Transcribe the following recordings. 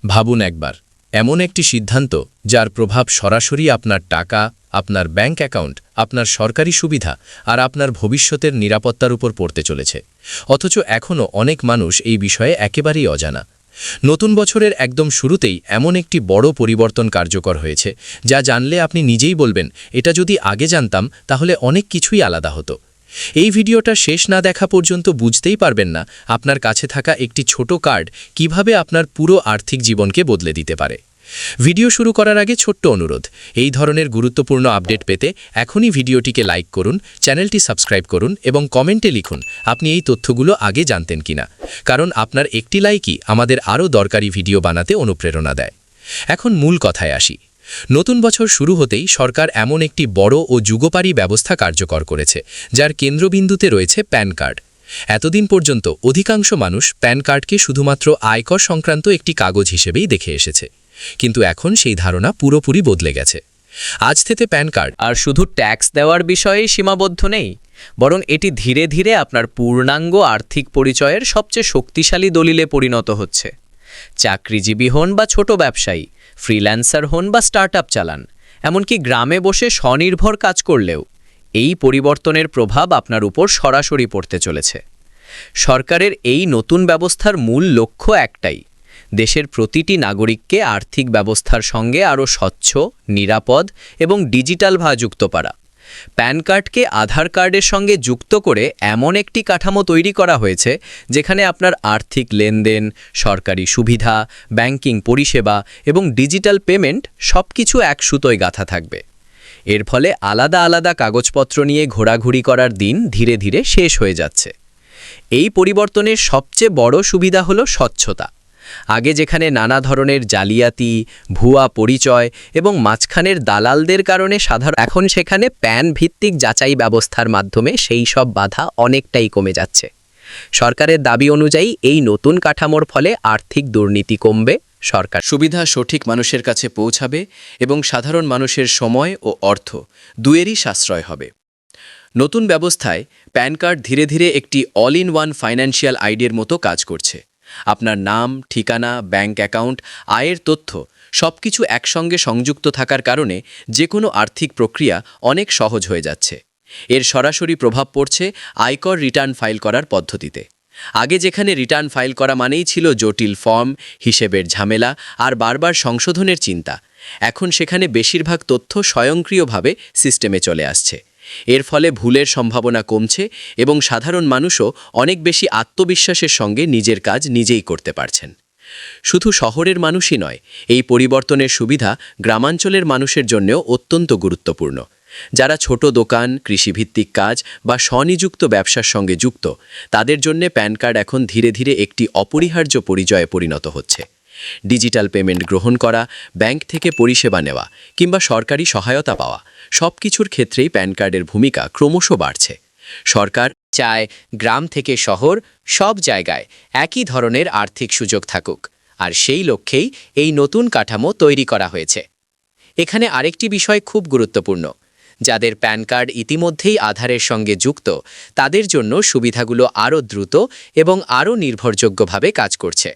ভাবুন একবার, এমন একটি সিদ্ধান্ত যার প্রভাব সরাসরি আপনার টাকা, আপনার ব্যাংক অ্যাকাউন্ট, আপনার সরকারি সুবিধা আর আপনার ভবিষ্যতের নিরাপত্তার উপর পড়তে চলেছে। অথচ এখনও অনেক মানুষ এই বিষয়ে একেবারেই অজানা। নতুন বছরের একদম শুরুতেই এমন একটি বড় পরিবর্তন কার্যকর হয়েছে, যা জানলে আপনি নিজেই বলবেন, এটা যদি আগে জানতাম তাহলে অনেক কিছুই আলাদা হতো। এই ভিডিওটা শেষ না দেখা পর্যন্ত বুঝতেই পারবেন না আপনার কাছে থাকা একটি ছোট কার্ড কিভাবে আপনার পুরো আর্থিক জীবনকে বদলে দিতে পারে। ভিডিও শুরু করার আগে ছোট্ট অনুরোধ, এই ধরনের গুরুত্বপূর্ণ আপডেট পেতে এখনই ভিডিওটিকে লাইক করুন, চ্যানেলটি সাবস্ক্রাইব করুন এবং কমেন্টে লিখুন আপনি এই তথ্যগুলো আগে জানতেন কিনা, কারণ আপনার একটি লাইকই আমাদের আরও দরকারি ভিডিও বানাতে অনুপ্রেরণা দেয়। এখন মূল কথায় আসি। নতুন বছর শুরু হতেই সরকার এমন একটি বড় ও যুগোপারি ব্যবস্থা কার্যকর করেছে, যার কেন্দ্রবিন্দুতে রয়েছে প্যান কার্ড। এতদিন পর্যন্ত অধিকাংশ মানুষ প্যান কার্ডকে শুধুমাত্র আয়কর সংক্রান্ত একটি কাগজ হিসেবেই দেখে এসেছে, কিন্তু এখন সেই ধারণা পুরোপুরি বদলে গেছে। আজ থেকে প্যান কার্ড আর শুধু ট্যাক্স দেওয়ার বিষয়েই সীমাবদ্ধ নেই, বরং এটি ধীরে ধীরে আপনার পূর্ণাঙ্গ আর্থিক পরিচয়ের সবচেয়ে শক্তিশালী দলিলে পরিণত হচ্ছে। চাকরিজীবী হন বা ছোট ব্যবসায়ী, ফ্রিল্যান্সার হন বা স্টার্টআপ চালান, এমনকি গ্রামে বসে স্বনির্ভর কাজ করলেও এই পরিবর্তনের প্রভাব আপনার উপর সরাসরি পড়তে চলেছে। সরকারের এই নতুন ব্যবস্থার মূল লক্ষ্য একটাই, দেশের প্রতিটি নাগরিককে আর্থিক ব্যবস্থার সঙ্গে আরও স্বচ্ছ, নিরাপদ এবং ডিজিটালভাবে যুক্ত করা। প্যান কার্ডকে আধার কার্ডের সঙ্গে যুক্ত করে এমন একটি কাঠামো তৈরি করা হয়েছে যেখানে আপনার আর্থিক লেনদেন, সরকারি সুবিধা, ব্যাংকিং পরিষেবা এবং ডিজিটাল পেমেন্ট সবকিছু এক সুতোয় গাঁথা থাকবে। এর ফলে আলাদা আলাদা কাগজপত্র নিয়ে ঘোরাঘুরি করার দিন ধীরে ধীরে শেষ হয়ে যাচ্ছে। এই পরিবর্তনের সবচেয়ে বড় সুবিধা হলো স্বচ্ছতা। আগে যেখানে নানা ধরনের জালিয়াতি, ভুয়া পরিচয় এবং মাঝখানের দালালদের কারণে এখন সেখানে প্যান ভিত্তিক যাচাই ব্যবস্থার মাধ্যমে সেই সব বাধা অনেকটাই কমে যাচ্ছে। সরকারের দাবি অনুযায়ী এই নতুন কাঠামোর ফলে আর্থিক দুর্নীতি কমবে, সরকার সুবিধা সঠিক মানুষের কাছে পৌঁছাবে এবং সাধারণ মানুষের সময় ও অর্থ দুয়েরই সাশ্রয় হবে। নতুন ব্যবস্থায় প্যান কার্ড ধীরে ধীরে একটি অল ইন ওয়ান ফাইন্যান্সিয়াল আইডির মতো কাজ করছে। আপনার নাম, ঠিকানা, ব্যাংক অ্যাকাউন্ট, আয়ের তথ্য সবকিছু একসঙ্গে সংযুক্ত থাকার কারণে যে কোনো আর্থিক প্রক্রিয়া অনেক সহজ হয়ে যাচ্ছে। এর সরাসরি প্রভাব পড়ছে আয়কর রিটার্ন ফাইল করার পদ্ধতিতে। আগে যেখানে রিটার্ন ফাইল করা মানেই ছিল জটিল ফর্ম, হিসেবের ঝামেলা আর বারবার সংশোধনের চিন্তা, এখন সেখানে বেশিরভাগ তথ্য স্বয়ংক্রিয়ভাবে সিস্টেমে চলে আসছে। এর ফলে ভুলের সম্ভাবনা কমছে এবং সাধারণ মানুষও অনেক বেশি আত্মবিশ্বাসের সঙ্গে নিজের কাজ নিজেই করতে পারছেন। শুধু শহরের মানুষই নয়, এই পরিবর্তনের সুবিধা গ্রামাঞ্চলের মানুষের জন্যও অত্যন্ত গুরুত্বপূর্ণ। যারা ছোট দোকান, কৃষিভিত্তিক কাজ বা স্বনিযুক্ত ব্যবসার সঙ্গে যুক্ত, তাদের জন্য প্যান কার্ড এখন ধীরে ধীরে একটি অপরিহার্য পরিচয়ে পরিণত হচ্ছে। ডিজিটাল পেমেন্ট গ্রহণ করা, ব্যাংক থেকে পরিষেবা নেওয়া কিংবা সরকারি সহায়তা পাওয়া সব কিছুর ক্ষেত্রেই প্যান কার্ডের ভূমিকা ক্রমশ বাড়ছে। সরকার চায় গ্রাম থেকে শহর সব জায়গায় একই ধরনের আর্থিক সুযোগ থাকুক, আর সেই লক্ষ্যেই এই নতুন কাঠামো তৈরি করা হয়েছে। এখানে আরেকটি বিষয় খুব গুরুত্বপূর্ণ, যাদের প্যান কার্ড ইতিমধ্যেই আধারের সঙ্গে যুক্ত, তাদের জন্য সুবিধাগুলো আরও দ্রুত এবং আরও নির্ভরযোগ্যভাবে কাজ করছে।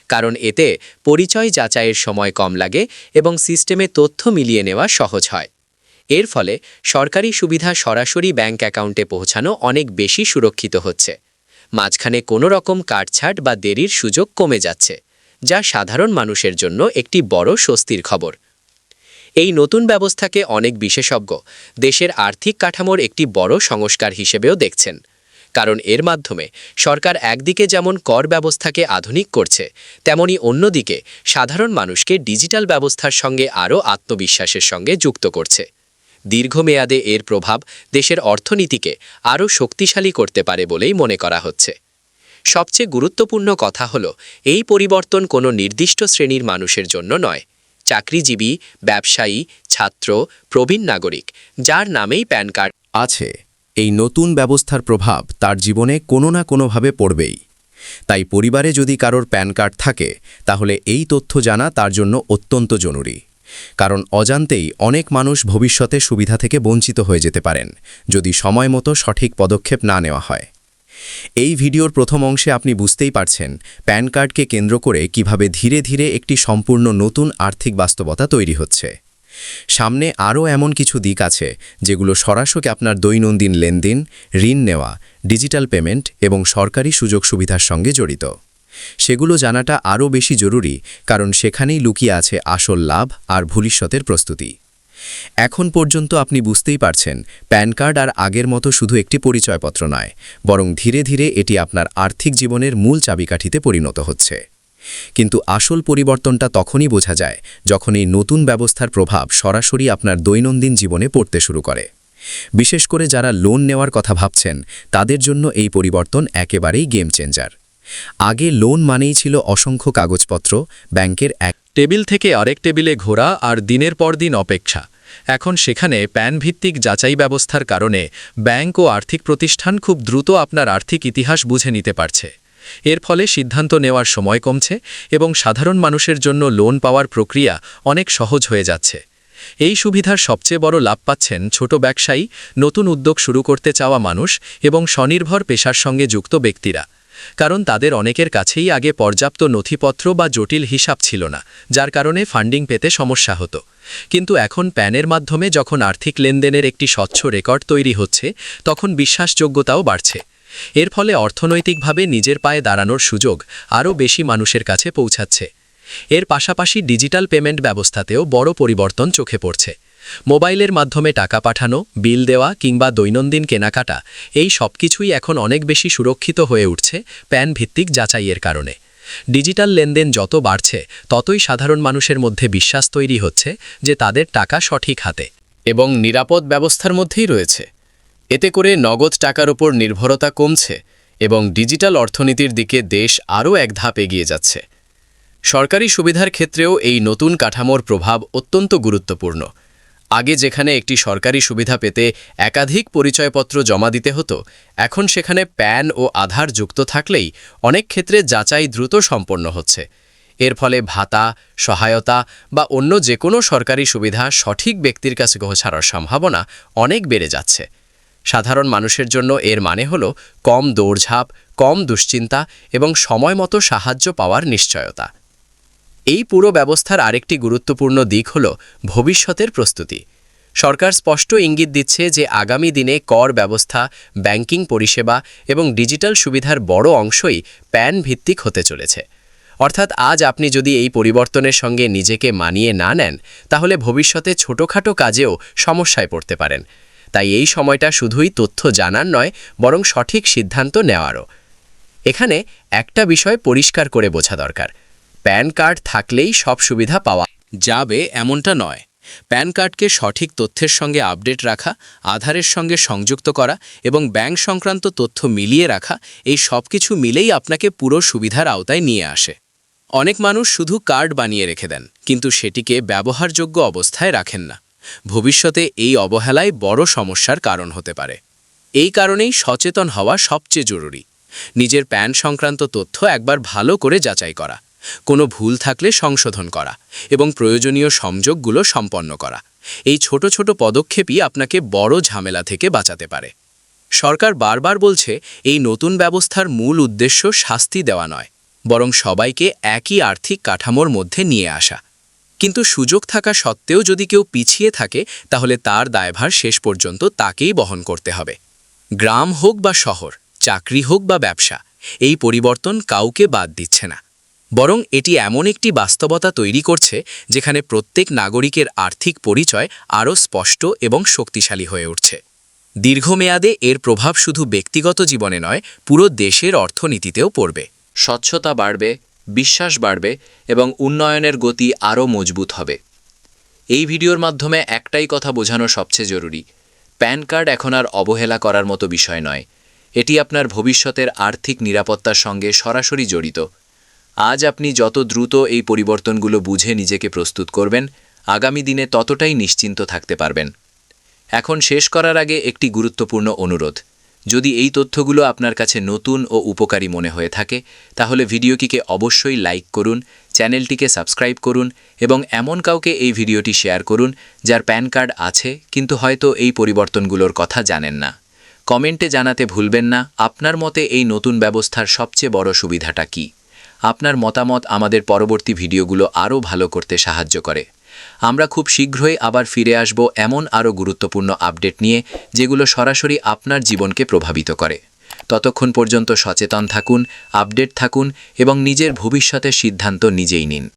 কারণ এতে পরিচয় যাচাইয়ের সময় কম লাগে এবং সিস্টেমে তথ্য মিলিয়ে নেওয়া সহজ হয়। এর ফলে সরকারি সুবিধা সরাসরি ব্যাংক অ্যাকাউন্টে পৌঁছানো অনেক বেশি সুরক্ষিত হচ্ছে। মাঝখানে কোনো রকম কাটছাঁট বা দেরির সুযোগ কমে যাচ্ছে, যা সাধারণ মানুষের জন্য একটি বড় স্বস্তির খবর। এই নতুন ব্যবস্থাকে অনেক বিশেষজ্ঞ দেশের আর্থিক কাঠামোর একটি বড় সংস্কার হিসেবেও দেখছেন, কারণ এর মাধ্যমে সরকার একদিকে যেমন কর ব্যবস্থাকে আধুনিক করছে, তেমনি অন্যদিকে সাধারণ মানুষকে ডিজিটাল ব্যবস্থার সঙ্গে আরও আত্মবিশ্বাসের সঙ্গে যুক্ত করছে। দীর্ঘমেয়াদে এর প্রভাব দেশের অর্থনীতিকে আরও শক্তিশালী করতে পারে বলেই মনে করা হচ্ছে। সবচেয়ে গুরুত্বপূর্ণ কথা হলো, এই পরিবর্তন কোনো নির্দিষ্ট শ্রেণীর মানুষের জন্য নয়। চাকরিজীবী, ব্যবসায়ী, ছাত্র, প্রবীণ নাগরিক যার নামেই প্যান কার্ড আছে, এই নতুন ব্যবস্থার প্রভাব তার জীবনে কোনো না কোনোভাবে পড়বেই। তাই পরিবারে যদি কারোর প্যান কার্ড থাকে, তাহলে এই তথ্য জানা তার জন্য অত্যন্ত জরুরি। কারণ অজান্তেই অনেক মানুষ ভবিষ্যতে সুবিধা থেকে বঞ্চিত হয়ে যেতে পারেন, যদি সময় মতো সঠিক পদক্ষেপ না নেওয়া হয়। এই ভিডিওর প্রথম অংশে আপনি বুঝতেই পারছেন প্যান কার্ডকে কেন্দ্র করে কিভাবে ধীরে ধীরে একটি সম্পূর্ণ নতুন আর্থিক বাস্তবতা তৈরি হচ্ছে। সামনে আরও এমন কিছু দিক আছে যেগুলো সরাসরি আপনার দৈনন্দিন লেনদেন, ঋণ নেওয়া, ডিজিটাল পেমেন্ট এবং সরকারি সুযোগ সুবিধার সঙ্গে জড়িত। সেগুলো জানাটা আরও বেশি জরুরি, কারণ সেখানেই লুকিয়ে আছে আসল লাভ আর ভবিষ্যতের প্রস্তুতি। এখন পর্যন্ত আপনি বুঝতেই পারছেন প্যান কার্ড আর আগের মতো শুধু একটি পরিচয়পত্র নয়, বরং ধীরে ধীরে এটি আপনার আর্থিক জীবনের মূল চাবিকাঠিতে পরিণত হচ্ছে। কিন্তু আসল পরিবর্তনটা তখনই বোঝা যায় যখন এই নতুন ব্যবস্থার প্রভাব সরাসরি আপনার দৈনন্দিন জীবনে পড়তে শুরু করে। বিশেষ করে যারা লোন নেওয়ার কথা ভাবছেন, তাদের জন্য এই পরিবর্তন একেবারেই গেম চেঞ্জার। আগে লোন মানেই ছিল অসংখ্য কাগজপত্র, ব্যাংকের এক টেবিল থেকে আরেক টেবিলে ঘোরা আর দিনের পর দিন অপেক্ষা। এখন সেখানে প্যান ভিত্তিক যাচাই ব্যবস্থার কারণে ব্যাংক ও আর্থিক প্রতিষ্ঠান খুব দ্রুত আপনার আর্থিক ইতিহাস বুঝে নিতে পারছে। এর ফলে সিদ্ধান্ত নেওয়ার সময় কমছে এবং সাধারণ মানুষের জন্য লোন পাওয়ার প্রক্রিয়া অনেক সহজ হয়ে যাচ্ছে। এই সুবিধার সবচেয়ে বড় লাভ পাচ্ছেন ছোট ব্যবসায়ী, নতুন উদ্যোগ শুরু করতে চাওয়া মানুষ এবং স্বনির্ভর পেশার সঙ্গে যুক্ত ব্যক্তিরা। কারণ তাদের অনেকের কাছেই আগে পর্যাপ্ত নথিপত্র বা জটিল হিসাব ছিল না, যার কারণে ফান্ডিং পেতে সমস্যা হতো। কিন্তু এখন প্যানের মাধ্যমে যখন আর্থিক লেনদেনের একটি স্বচ্ছ রেকর্ড তৈরি হচ্ছে, তখন বিশ্বাসযোগ্যতাও বাড়ছে। এর ফলে অর্থনৈতিকভাবে নিজের পায়ে দাঁড়ানোর সুযোগ আরও বেশি মানুষের কাছে পৌঁছাচ্ছে। এর পাশাপাশি ডিজিটাল পেমেন্ট ব্যবস্থাতেও বড় পরিবর্তন চোখে পড়ছে। মোবাইলের মাধ্যমে টাকা পাঠানো, বিল দেওয়া কিংবা দৈনন্দিন কেনাকাটা, এই সবকিছুই এখন অনেক বেশি সুরক্ষিত হয়ে উঠছে প্যান ভিত্তিক যাচাইয়ের কারণে। ডিজিটাল লেনদেন যত বাড়ছে, ততই সাধারণ মানুষের মধ্যে বিশ্বাস তৈরি হচ্ছে যে তাদের টাকা সঠিক হাতে এবং নিরাপদ ব্যবস্থার মধ্যেই রয়েছে। এতে করে নগদ টাকার উপর নির্ভরতা কমছে এবং ডিজিটাল অর্থনীতির দিকে দেশ আরও এক ধাপ এগিয়ে যাচ্ছে। সরকারি সুবিধার ক্ষেত্রেও এই নতুন কাঠামোর প্রভাব অত্যন্ত গুরুত্বপূর্ণ। আগে যেখানে একটি সরকারি সুবিধা পেতে একাধিক পরিচয়পত্র জমা দিতে হতো, এখন সেখানে প্যান ও আধার যুক্ত থাকলেই অনেক ক্ষেত্রে যাচাই দ্রুত সম্পন্ন হচ্ছে। এর ফলে ভাতা, সহায়তা বা অন্য যে কোনো সরকারি সুবিধা সঠিক ব্যক্তির কাছে পৌঁছানোর সম্ভাবনা অনেক বেড়ে যাচ্ছে। সাধারণ মানুষের জন্য এর মানে হল কম দৌড়ঝাঁপ, কম দুশ্চিন্তা এবং সময়মতো সাহায্য পাওয়ার নিশ্চয়তা। এই পুরো ব্যবস্থার আরেকটি গুরুত্বপূর্ণ দিক হল ভবিষ্যতের প্রস্তুতি। সরকার স্পষ্ট ইঙ্গিত দিচ্ছে যে আগামী দিনে কর ব্যবস্থা, ব্যাংকিং পরিষেবা এবং ডিজিটাল সুবিধার বড় অংশই প্যান ভিত্তিক হতে চলেছে। অর্থাৎ আজ আপনি যদি এই পরিবর্তনের সঙ্গে নিজেকে মানিয়ে না নেন, তাহলে ভবিষ্যতে ছোটোখাটো কাজেও সমস্যায় পড়তে পারেন। তাই এই সময়টা শুধুই তথ্য জানার নয়, বরং সঠিক সিদ্ধান্ত নেওয়ারও। এখানে একটা বিষয় পরিষ্কার করে বোঝা দরকার, প্যান কার্ড থাকলেই সব সুবিধা পাওয়া যাবে এমনটা নয়। প্যান কার্ডকে সঠিক তথ্যের সঙ্গে আপডেট রাখা, আধারের সঙ্গে সংযুক্ত করা এবং ব্যাংক সংক্রান্ত তথ্য মিলিয়ে রাখা, এই সব কিছু মিলেই আপনাকে পুরো সুবিধার আওতায় নিয়ে আসে। অনেক মানুষ শুধু কার্ড বানিয়ে রেখে দেন, কিন্তু সেটিকে ব্যবহারযোগ্য অবস্থায় রাখেন না। ভবিষ্যতে এই অবহেলায় বড় সমস্যার কারণ হতে পারে। এই কারণেই সচেতন হওয়া সবচেয়ে জরুরি। নিজের প্যান সংক্রান্ত তথ্য একবার ভালো করে যাচাই করা, কোনো ভুল থাকলে সংশোধন করা এবং প্রয়োজনীয় সংযোগগুলো সম্পন্ন করা। এই ছোট ছোট পদক্ষেপই আপনাকে বড় ঝামেলা থেকে বাঁচাতে পারে। সরকার বারবার বলছে এই নতুন ব্যবস্থার মূল উদ্দেশ্য শাস্তি দেওয়া নয়, বরং সবাইকে একই আর্থিক কাঠামোর মধ্যে নিয়ে আসা। কিন্তু সুযোগ থাকা সত্ত্বেও যদি কেউ পিছিয়ে থাকে, তাহলে তার দায়ভার শেষ পর্যন্ত তাকেই বহন করতে হবে। গ্রাম হোক বা শহর, চাকরি হোক বা ব্যবসা, এই পরিবর্তন কাউকে বাদ দিচ্ছে না, বরং এটি এমন একটি বাস্তবতা তৈরি করছে যেখানে প্রত্যেক নাগরিকের আর্থিক পরিচয় আরও স্পষ্ট এবং শক্তিশালী হয়ে উঠছে। দীর্ঘমেয়াদে এর প্রভাব শুধু ব্যক্তিগত জীবনে নয়, পুরো দেশের অর্থনীতিতেও পড়বে। স্বচ্ছতা বাড়বে, বিশ্বাস বাড়বে এবং উন্নয়নের গতি আরও মজবুত হবে। এই ভিডিওর মাধ্যমে একটাই কথা বোঝানো সবচেয়ে জরুরি, প্যান কার্ড এখন আর অবহেলা করার মতো বিষয় নয়। এটি আপনার ভবিষ্যতের আর্থিক নিরাপত্তার সঙ্গে সরাসরি জড়িত। আজ আপনি যত দ্রুত এই পরিবর্তনগুলো বুঝে নিজেকে প্রস্তুত করবেন, আগামী দিনে ততটাই নিশ্চিন্ত থাকতে পারবেন। এখন শেষ করার আগে একটি গুরুত্বপূর্ণ অনুরোধ, যদি এই তথ্যগুলো আপনার কাছে নতুন ও উপকারী মনে হয়ে থাকে, তাহলে ভিডিওটিকে অবশ্যই লাইক করুন, চ্যানেলটিকে সাবস্ক্রাইব করুন এবং এমন কাউকে এই ভিডিওটি শেয়ার করুন যার প্যান কার্ড আছে কিন্তু হয়তো এই পরিবর্তনগুলোর কথা জানেন না। কমেন্টে জানাতে ভুলবেন না আপনার মতে এই নতুন ব্যবস্থার সবচেয়ে বড় সুবিধাটা কী। আপনার মতামত আমাদের পরবর্তী ভিডিওগুলো আরও ভালো করতে সাহায্য করে। আমরা খুব শীঘ্রই আবার ফিরে আসব এমন আরও গুরুত্বপূর্ণ আপডেট নিয়ে, যেগুলো সরাসরি আপনার জীবনকে প্রভাবিত করে। ততক্ষণ পর্যন্ত সচেতন থাকুন, আপডেট থাকুন এবং নিজের ভবিষ্যতের সিদ্ধান্ত নিজেই নিন।